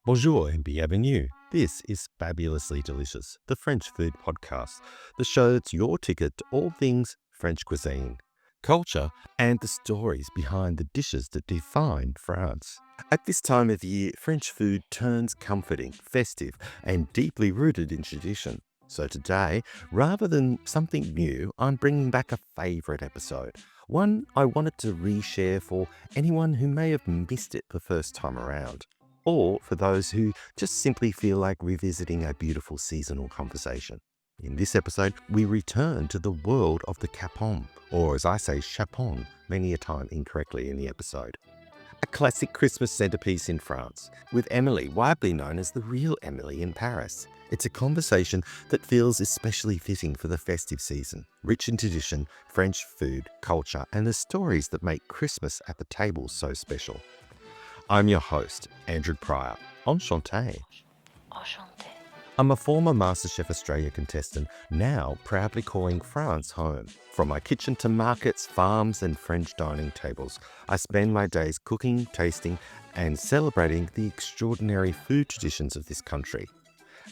Bonjour and bienvenue. This is Fabulously Delicious, the French food podcast, the show that's your ticket to all things French cuisine, culture, and the stories behind the dishes that define France. At this time of year, French food turns comforting, festive, and deeply rooted in tradition. So today, rather than something new, I'm bringing back a favourite episode. One I wanted to reshare for anyone who may have missed it the first time around, or for those who just simply feel like revisiting a beautiful seasonal conversation. In this episode, we return to the world of the Capon, or as I say, Chapon, many a time incorrectly in the episode. A classic Christmas centerpiece in France, with Emily widely known as the real Emily in Paris. It's a conversation that feels especially fitting for the festive season, rich in tradition, French food, culture, and the stories that make Christmas at the table so special. I'm your host, Andrew Pryor. Enchanté. Enchanté. I'm a former MasterChef Australia contestant, now proudly calling France home. From my kitchen to markets, farms, and French dining tables, I spend my days cooking, tasting, and celebrating the extraordinary food traditions of this country.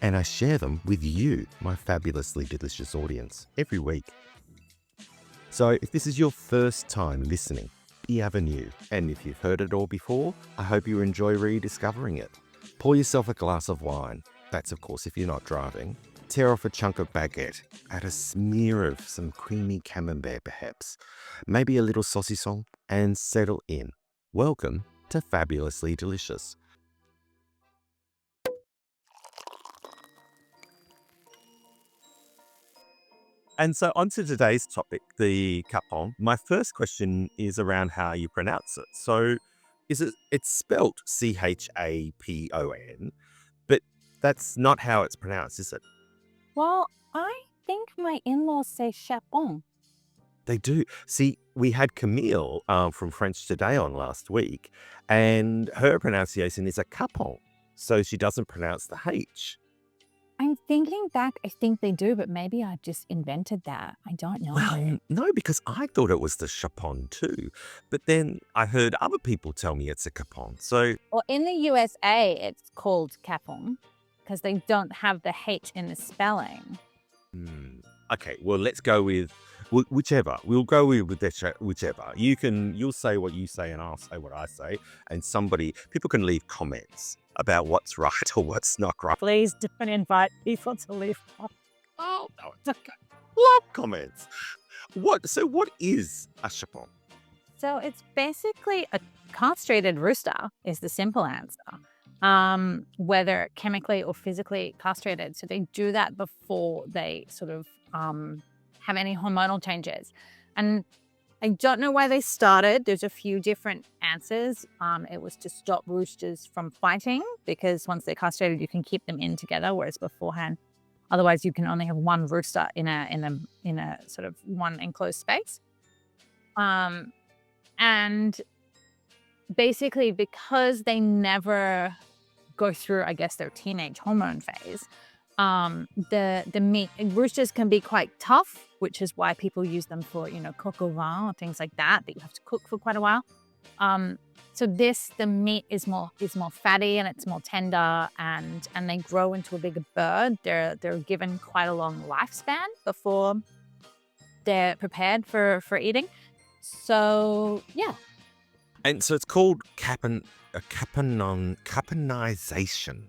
And I share them with you, my fabulously delicious audience, every week. So if this is your first time listening, bienvenue. And if you've heard it all before, I hope you enjoy rediscovering it. Pour yourself a glass of wine. That's of course if you're not driving. Tear off a chunk of baguette. Add a smear of some creamy camembert perhaps. Maybe a little saucisson and settle in. Welcome to Fabulously Delicious. And so on to today's topic, the capon. My first question is around how you pronounce it. So it's spelt Chapon, but that's not how it's pronounced, is it? Well, I think my in-laws say Chapon. They do. See, we had Camille from French Today on last week, and her pronunciation is a capon. So she doesn't pronounce the H. I'm thinking back, I think they do, but maybe I just invented that. I don't know. Well, no, because I thought it was the chapon too. But then I heard other people tell me it's a capon. So, Well, in the USA, it's called Capon because they don't have the H in the spelling. okay, well, let's go with whichever. We'll go with whichever. You'll say what you say and I'll say what I say. And people can leave comments about what's right or what's not right. Please don't invite people to leave. Oh, no, it's okay. Love comments. What is a chapon? So it's basically a castrated rooster is the simple answer. Whether chemically or physically castrated. So they do that before they sort of have any hormonal changes. And I don't know why they started. There's a few different answers. It was to stop roosters from fighting because once they're castrated, you can keep them in together, whereas beforehand, otherwise you can only have one rooster in a sort of one enclosed space. And basically, because they never go through, I guess, their teenage hormone phase, the meat roosters can be quite tough, which is why people use them for, coq au vin or things like that you have to cook for quite a while. So the meat is more fatty and it's more tender, and they grow into a bigger bird. They're given quite a long lifespan before they're prepared for eating. So yeah. And so it's called caponization.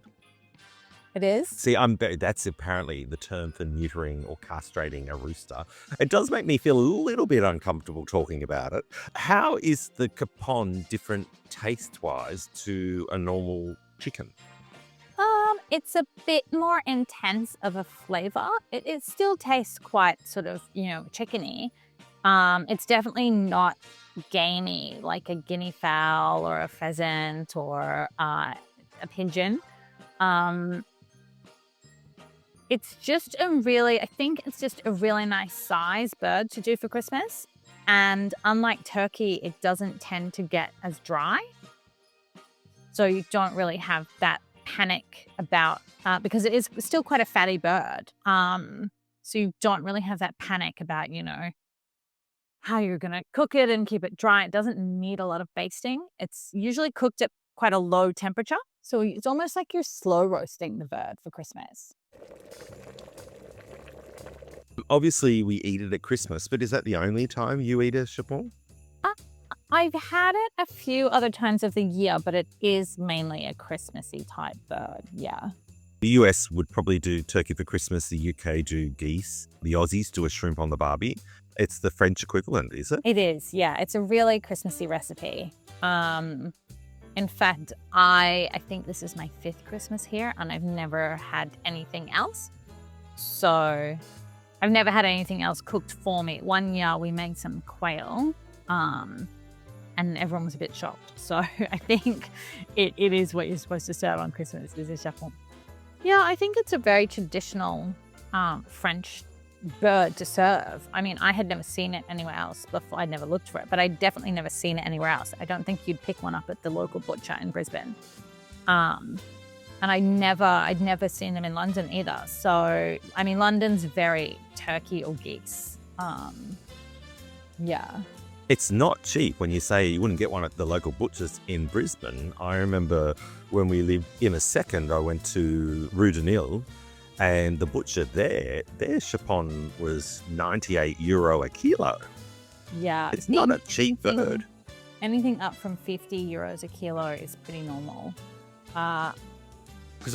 It is. See, that's apparently the term for neutering or castrating a rooster. It does make me feel a little bit uncomfortable talking about it. How is the capon different taste-wise to a normal chicken? It's a bit more intense of a flavor. It still tastes quite sort of, chickeny. It's definitely not gamey like a guinea fowl or a pheasant or a pigeon. It's just I think it's just a really nice size bird to do for Christmas. And unlike turkey, it doesn't tend to get as dry. So you don't really have that panic about, because it is still quite a fatty bird. So you don't really have that panic about, how you're going to cook it and keep it dry. It doesn't need a lot of basting. It's usually cooked at quite a low temperature. So it's almost like you're slow roasting the bird for Christmas. Obviously, we eat it at Christmas, but is that the only time you eat a chapon? Uh, I've had it a few other times of the year, but it is mainly a Christmassy type bird. Yeah. The US would probably do turkey for Christmas. The UK do geese. The Aussies do a shrimp on the barbie. It's the French equivalent, is it? It is. Yeah. It's a really Christmassy recipe. In fact, I think this is my 5th Christmas here, and I've never had anything else. So I've never had anything else cooked for me. One year we made some quail, and everyone was a bit shocked. So I think it is what you're supposed to serve on Christmas is a chapon. Yeah, I think it's a very traditional French bird to serve. I mean, I had never seen it anywhere else before. I'd never looked for it, but I'd definitely never seen it anywhere else. I don't think you'd pick one up at the local butcher in Brisbane. And I'd never seen them in London either. So, I mean, London's very turkey or geese. Yeah. It's not cheap when you say you wouldn't get one at the local butchers in Brisbane. I remember when we lived in a second, I went to Rue de Nil, and the butcher there, their chapon was €98 a kilo. Yeah. It's not a cheap bird. Anything up from €50 a kilo is pretty normal. Because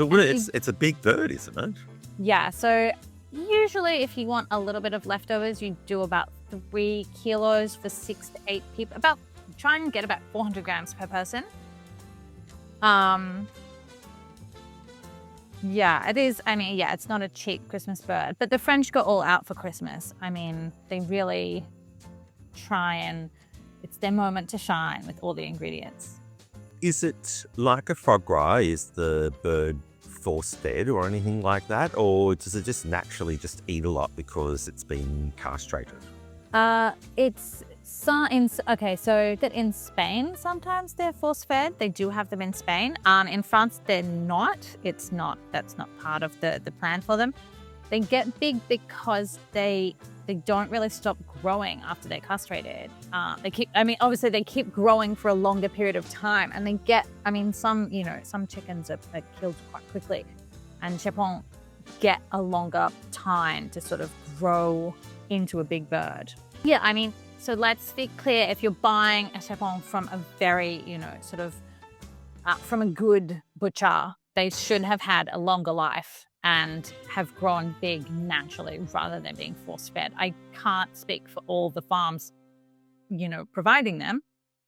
it's a big bird, isn't it? Yeah, so usually if you want a little bit of leftovers, you do about 3 kilos for 6 to 8 people. Try and get about 400 grams per person. Yeah, it is. I mean, yeah, it's not a cheap Christmas bird, but the French go all out for Christmas. I mean, they really try, and it's their moment to shine with all the ingredients. Is it like a foie gras? Is the bird force-fed or anything like that? Or does it just naturally just eat a lot because it's been castrated? So that in Spain, sometimes they're force-fed. They do have them in Spain. In France, they're not. That's not part of the plan for them. They get big because they don't really stop growing after they're castrated. Obviously they keep growing for a longer period of time, and some chickens are killed quite quickly, and chapon get a longer time to sort of grow into a big bird. Yeah, I mean, so let's be clear, if you're buying a chapon from a very, from a good butcher, they should have had a longer life and have grown big naturally rather than being force-fed. I can't speak for all the farms, providing them.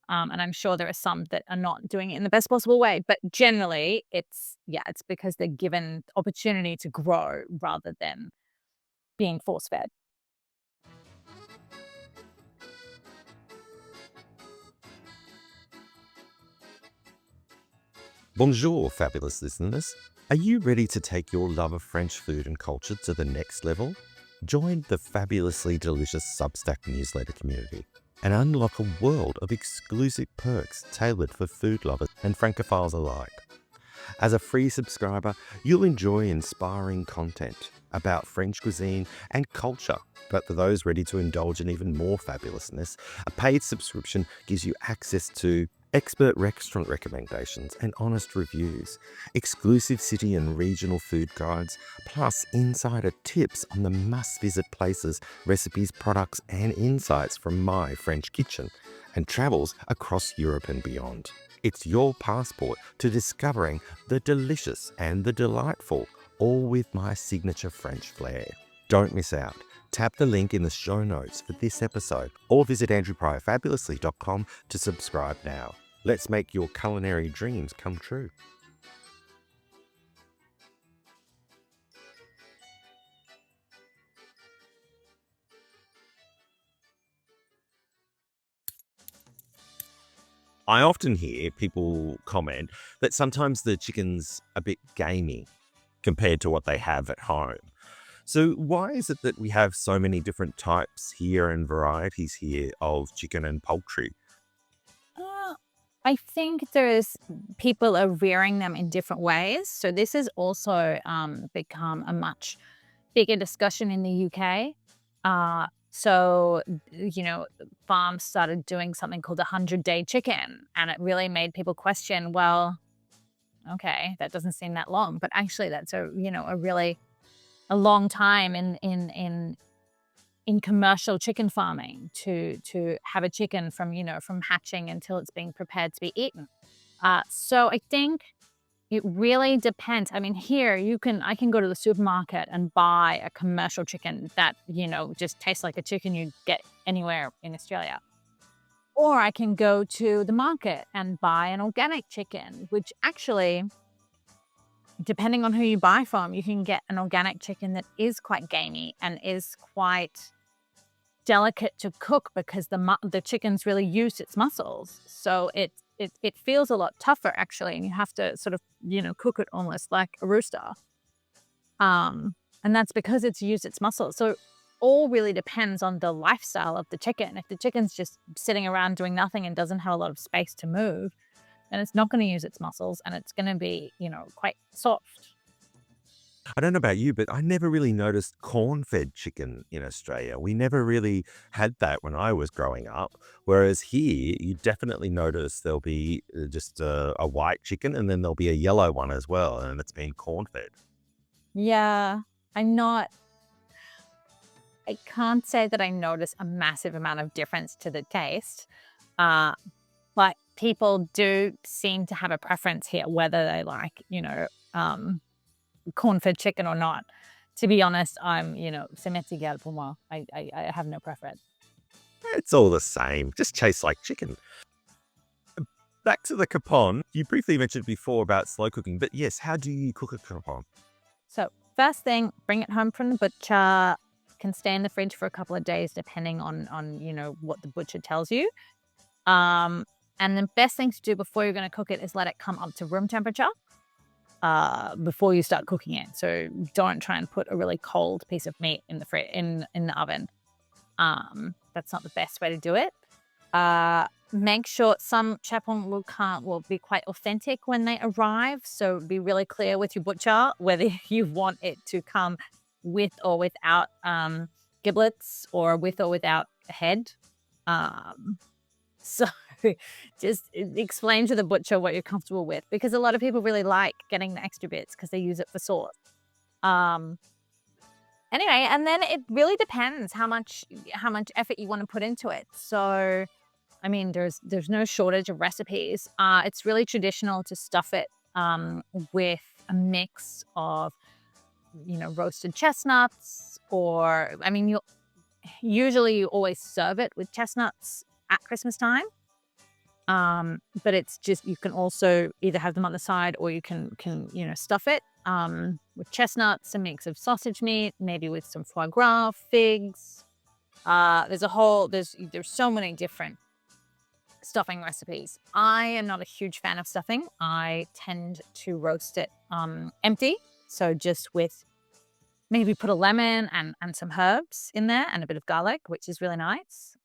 And I'm sure there are some that are not doing it in the best possible way. But generally, it's because they're given opportunity to grow rather than being force-fed. Bonjour, fabulous listeners. Are you ready to take your love of French food and culture to the next level? Join the fabulously delicious Substack newsletter community and unlock a world of exclusive perks tailored for food lovers and Francophiles alike. As a free subscriber, you'll enjoy inspiring content about French cuisine and culture. But for those ready to indulge in even more fabulousness, a paid subscription gives you access to expert restaurant recommendations and honest reviews, exclusive city and regional food guides, plus insider tips on the must-visit places, recipes, products, and insights from my French kitchen, and travels across Europe and beyond. It's your passport to discovering the delicious and the delightful, all with my signature French flair. Don't miss out. Tap the link in the show notes for this episode or visit andrewpryorfabulously.com to subscribe now. Let's make your culinary dreams come true. I often hear people comment that sometimes the chicken's a bit gamey compared to what they have at home. So why is it that we have so many different types here and varieties here of chicken and poultry? I think people are rearing them in different ways. So this has also become a much bigger discussion in the UK. Farms started doing something called 100-day chicken, and it really made people question, well, okay, that doesn't seem that long, but actually that's a long time in commercial chicken farming to have a chicken from hatching until it's being prepared to be eaten. So I think it really depends. I mean, here I can go to the supermarket and buy a commercial chicken that, just tastes like a chicken you'd get anywhere in Australia. Or I can go to the market and buy an organic chicken, which actually, depending on who you buy from, you can get an organic chicken that is quite gamey and is quite delicate to cook because the chicken's really used its muscles. So it feels a lot tougher actually, and you have to sort of, cook it almost like a rooster. And that's because it's used its muscles. So all really depends on the lifestyle of the chicken. If the chicken's just sitting around doing nothing and doesn't have a lot of space to move, then it's not going to use its muscles and it's going to be, quite soft. I don't know about you, but I never really noticed corn-fed chicken in Australia. We never really had that when I was growing up. Whereas here, you definitely notice there'll be just a white chicken and then there'll be a yellow one as well, and it's been corn-fed. Yeah, I'm not, I can't say that I notice a massive amount of difference to the taste. Uh, but people do seem to have a preference here, whether they like, corn-fed chicken or not. To be honest, c'est m'est égal pour moi. I have no preference. It's all the same, just tastes like chicken. Back to the capon. You briefly mentioned before about slow cooking, but yes, how do you cook a capon? So first thing, bring it home from the butcher. Can stay in the fridge for a couple of days, depending on what the butcher tells you. And the best thing to do before you're going to cook it is let it come up to room temperature before you start cooking it. So don't try and put a really cold piece of meat in the oven. That's not the best way to do it. Make sure some Capon will be quite authentic when they arrive. So be really clear with your butcher whether you want it to come with or without giblets or with or without a head. So just explain to the butcher what you're comfortable with, because a lot of people really like getting the extra bits because they use it for sauce. Anyway, and then it really depends how much effort you want to put into it. So, I mean, there's no shortage of recipes. It's really traditional to stuff it with a mix of, roasted chestnuts, or, I mean, you always serve it with chestnuts at Christmas time. But it's just, you can also either have them on the side or you can stuff it with chestnuts, a mix of sausage meat, maybe with some foie gras, figs. There's so many different stuffing recipes. I am not a huge fan of stuffing. I tend to roast it empty. So just with maybe put a lemon and some herbs in there and a bit of garlic, which is really nice.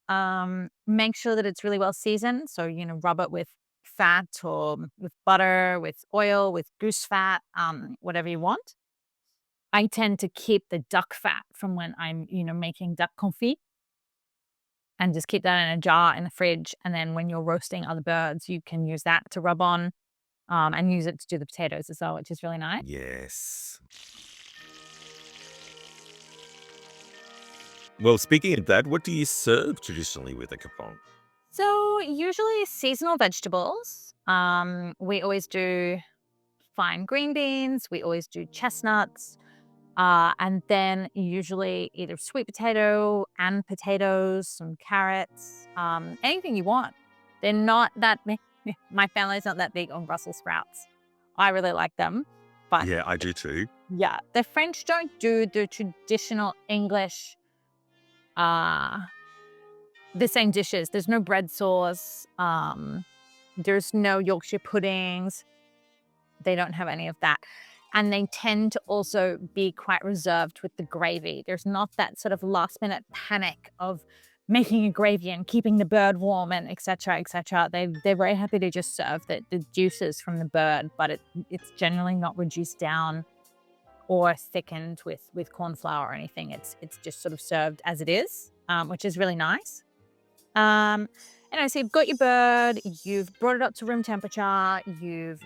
Make sure that it's really well seasoned. So, rub it with fat or with butter, with oil, with goose fat, whatever you want. I tend to keep the duck fat from when I'm, making duck confit, and just keep that in a jar in the fridge. And then when you're roasting other birds, you can use that to rub on, and use it to do the potatoes as well, which is really nice. Yes. Well, speaking of that, what do you serve traditionally with a capon? So usually seasonal vegetables. We always do fine green beans. We always do chestnuts. And then usually either sweet potato and potatoes, some carrots, anything you want. They're not that big. My family's not that big on Brussels sprouts. I really like them. But Yeah, I do too. yeah, the French don't do the traditional English the same dishes. There's no bread sauce. There's no Yorkshire puddings. They don't have any of that. And they tend to also be quite reserved with the gravy. There's not that sort of last minute panic of making a gravy and keeping the bird warm and et cetera, et cetera. They're very happy to just serve the juices from the bird, but it's generally not reduced down or thickened with corn flour or anything. It's just sort of served as it is, which is really nice. So you've got your bird, you've brought it up to room temperature, you've,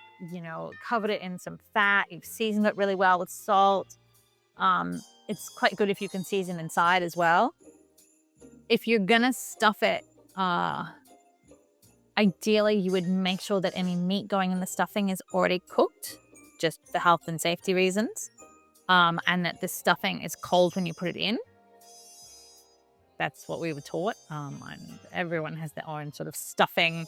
covered it in some fat, you've seasoned it really well with salt. It's quite good if you can season inside as well. If you're gonna stuff it, ideally you would make sure that any meat going in the stuffing is already cooked, just for health and safety reasons, and that the stuffing is cold when you put it in. That's what we were taught, and everyone has their own sort of stuffing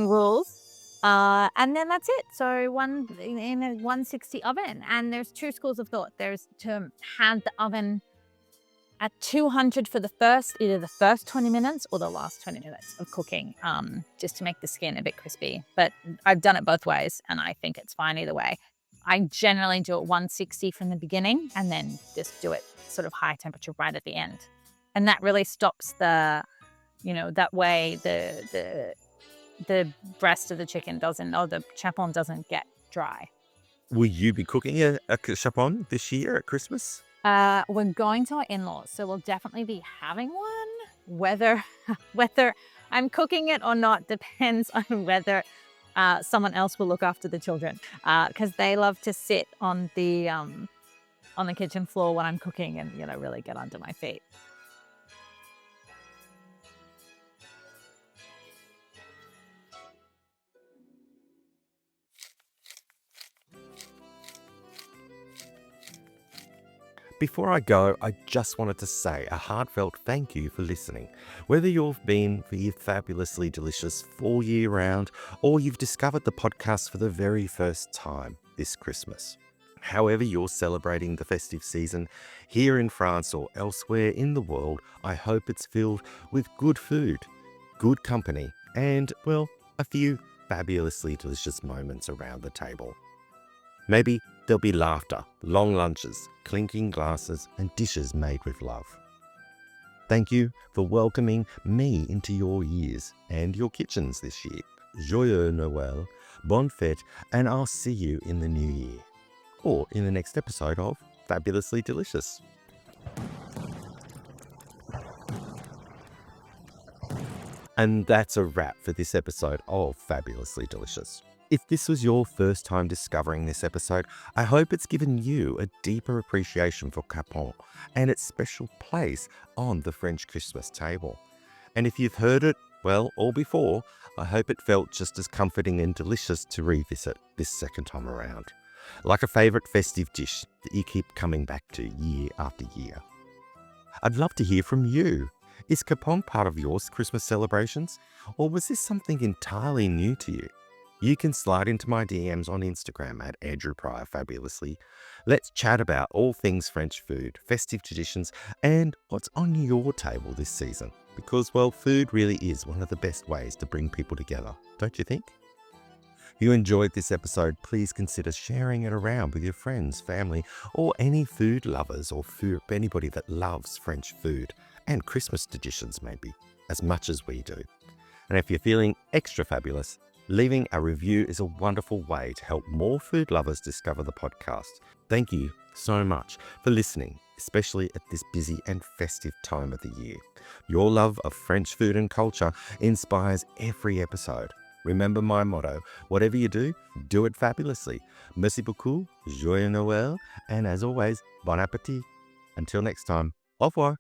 rules. And then that's it. So in a 160 oven, and there's two schools of thought. There's to have the oven at 200 for either the first 20 minutes or the last 20 minutes of cooking, just to make the skin a bit crispy. But I've done it both ways, and I think it's fine either way. I generally do it 160 from the beginning, and then just do it sort of high temperature right at the end. And that really stops that way the breast of the chicken the chapon doesn't get dry. Will you be cooking a chapon this year at Christmas? We're going to our in-laws, so we'll definitely be having one. Whether I'm cooking it or not depends on whether someone else will look after the children, because they love to sit on the kitchen floor when I'm cooking and really get under my feet. Before I go, I just wanted to say a heartfelt thank you for listening. Whether you've been for your fabulously delicious fall year round, or you've discovered the podcast for the very first time this Christmas. However you're celebrating the festive season, here in France or elsewhere in the world, I hope it's filled with good food, good company, and, well, a few fabulously delicious moments around the table. Maybe there'll be laughter, long lunches, clinking glasses, and dishes made with love. Thank you for welcoming me into your ears and your kitchens this year. Joyeux Noël, bonne fête, and I'll see you in the new year, or in the next episode of Fabulously Delicious. And that's a wrap for this episode of Fabulously Delicious. If this was your first time discovering this episode, I hope it's given you a deeper appreciation for Capon and its special place on the French Christmas table. And if you've heard it, well, all before, I hope it felt just as comforting and delicious to revisit this second time around. Like a favourite festive dish that you keep coming back to year after year. I'd love to hear from you. Is Capon part of your Christmas celebrations? Or was this something entirely new to you? You can slide into my DMs on Instagram at Andrew Pryor Fabulously. Let's chat about all things French food, festive traditions, and what's on your table this season. Because, well, food really is one of the best ways to bring people together, don't you think? If you enjoyed this episode, please consider sharing it around with your friends, family, or any food lovers or anybody that loves French food and Christmas traditions maybe, as much as we do. And if you're feeling extra fabulous, leaving a review is a wonderful way to help more food lovers discover the podcast. Thank you so much for listening, especially at this busy and festive time of the year. Your love of French food and culture inspires every episode. Remember my motto, whatever you do it fabulously. Merci beaucoup, joyeux Noël, and as always, bon appétit. Until next time, au revoir.